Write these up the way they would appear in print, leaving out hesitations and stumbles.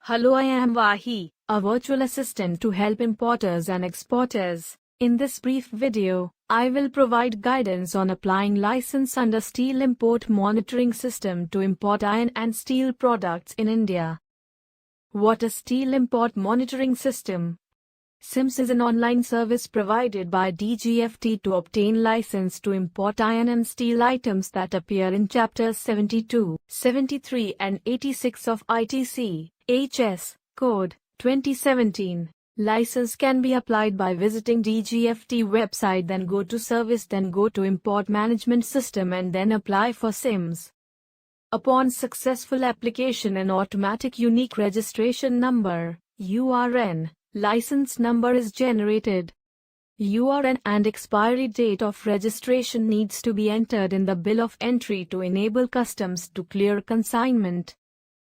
Hello, I am Vahi, a virtual assistant to help importers and exporters. In this brief video, I will provide guidance on applying license under Steel Import Monitoring System to import iron and steel products in India. What is Steel Import Monitoring System? SIMS is an online service provided by DGFT to obtain license to import iron and steel items that appear in Chapters 72, 73 and 86 of ITC, HS, Code, 2017. License can be applied by visiting DGFT website, then go to Service, then go to Import Management System and then apply for SIMS. Upon successful application, an automatic unique registration number, URN, license number is generated. URN and expiry date of registration needs to be entered in the bill of entry to enable customs to clear consignment.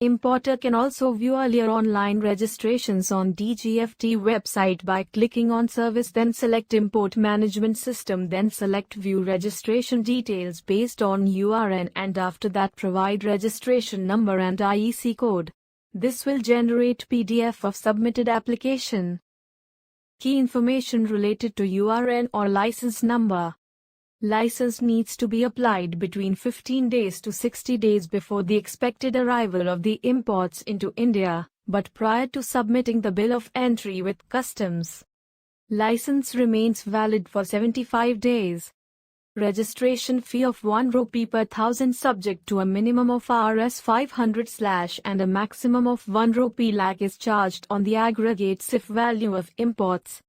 Importer can also view earlier online registrations on DGFT website by clicking on Service, then select Import Management System, then select View Registration Details based on URN, and after that provide registration number and IEC code. This will generate PDF of submitted application. Key information related to URN or license number. License needs to be applied between 15 days to 60 days before the expected arrival of the imports into India, but prior to submitting the bill of entry with customs. License remains valid for 75 days. Registration fee of 1 rupee per thousand subject to a minimum of Rs 500/ and a maximum of 1 rupee lakh is charged on the aggregate SIF value of imports.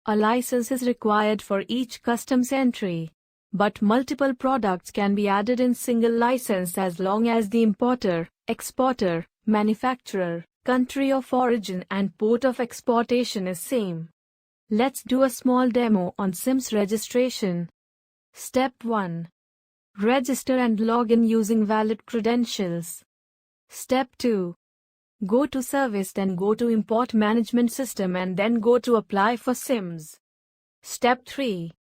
A license is required for each customs entry, but multiple products can be added in single license as long as the importer, exporter, manufacturer, country of origin and port of exportation is same. Let's do a small demo on SIMS registration. Step 1. Register and log in using valid credentials. Step 2. Go to Service, then go to Import Management System and then go to Apply for SIMS. Step 3.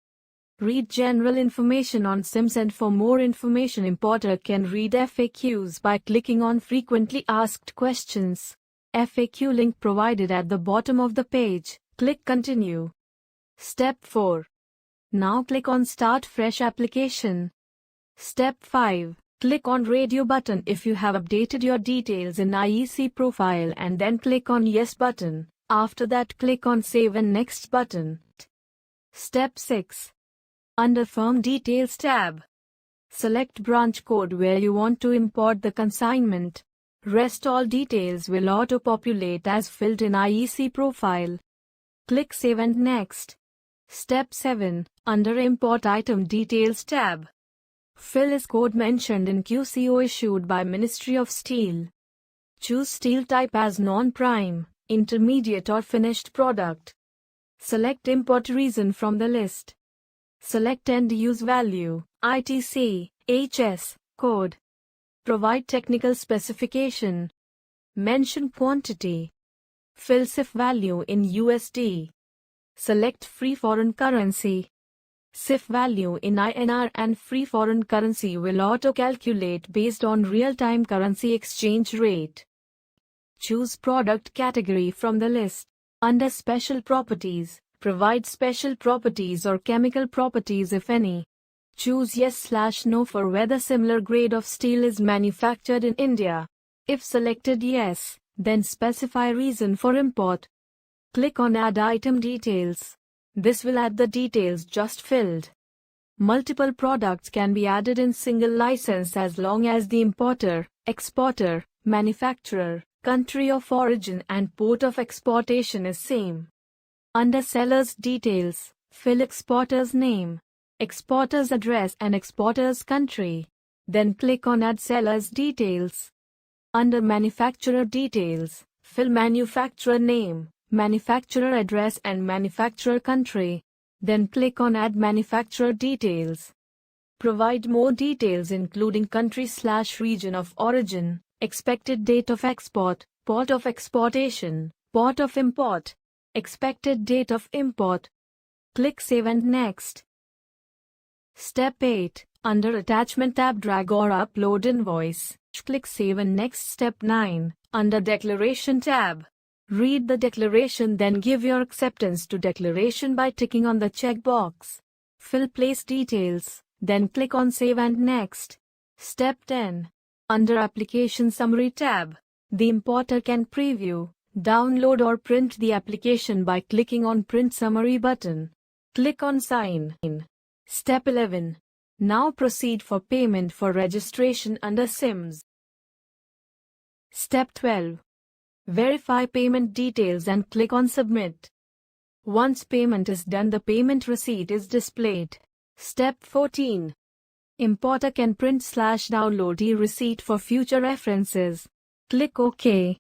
Read general information on SIMS, and for more information importer can read FAQs by clicking on Frequently Asked Questions. FAQ link provided at the bottom of the page. Click Continue. Step 4. Now click on Start Fresh Application. Step 5. Click on Radio button if you have updated your details in IEC profile and then click on Yes button. After that click on Save and Next button. Step 6. Under Firm Details tab, select branch code where you want to import the consignment. Rest all details will auto-populate as filled in IEC profile. Click Save and Next. Step 7. Under Import Item Details tab, fill is code mentioned in QCO issued by Ministry of Steel. Choose steel type as non-prime, intermediate or finished product. Select import reason from the list. Select end use value, ITC, HS, code. Provide technical specification. Mention quantity. Fill SIF value in USD. Select free foreign currency. SIF value in INR and free foreign currency will auto-calculate based on real-time currency exchange rate. Choose product category from the list. Under Special Properties, provide special properties or chemical properties if any. Choose Yes/No for whether similar grade of steel is manufactured in India. If selected yes, then specify reason for import. Click on Add Item Details. This will add the details just filled. Multiple products can be added in single license as long as the importer, exporter, manufacturer, country of origin and port of exportation is same. Under Seller's Details, fill exporter's name, exporter's address and exporter's country. Then click on Add Seller's Details. Under Manufacturer Details, fill manufacturer name, manufacturer address and manufacturer country. Then click on Add Manufacturer Details. Provide more details including country/region of origin, expected date of export, port of exportation, port of import, expected date of import. Click Save and Next. Step 8. Under Attachment tab, drag or upload invoice. Click Save and Next. Step 9. Under Declaration tab, read the declaration, then give your acceptance to declaration by ticking on the checkbox. Fill place details, then click on Save and Next. Step 10. Under Application Summary tab, the importer can preview, download or print the application by clicking on Print Summary button. Click on Sign in. Step 11. Now proceed for payment for registration under SIMS. Step 12. Verify payment details and click on Submit. Once payment is done, the payment receipt is displayed. Step 14. Importer can print/download e-receipt for future references. Click OK.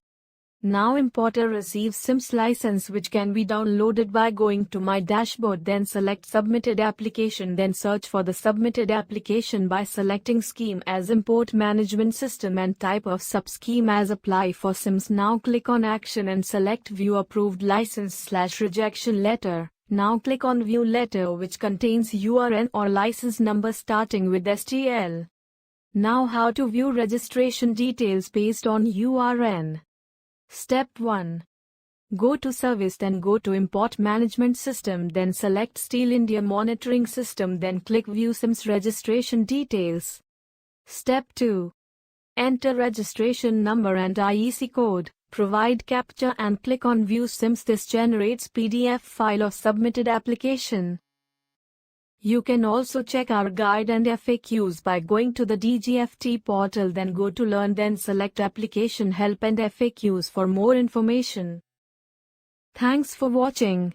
Now importer receives SIMS license, which can be downloaded by going to My Dashboard, then select Submitted Application, then search for the submitted application by selecting Scheme as Import Management System and type of sub-scheme as Apply for SIMS. Now click on Action and select View Approved License/Rejection Letter. Now click on View Letter, which contains URN or license number starting with STL. Now how to view registration details based on URN. Step 1. Go to Service, then go to Import Management System, then select Steel India Monitoring System, then click View SIMS Registration Details. Step 2. Enter registration number and IEC code, provide CAPTCHA and click on View SIMS. This generates PDF file of submitted application. You can also check our guide and FAQs by going to the DGFT portal, then go to Learn, then select Application Help and FAQs for more information. Thanks for watching.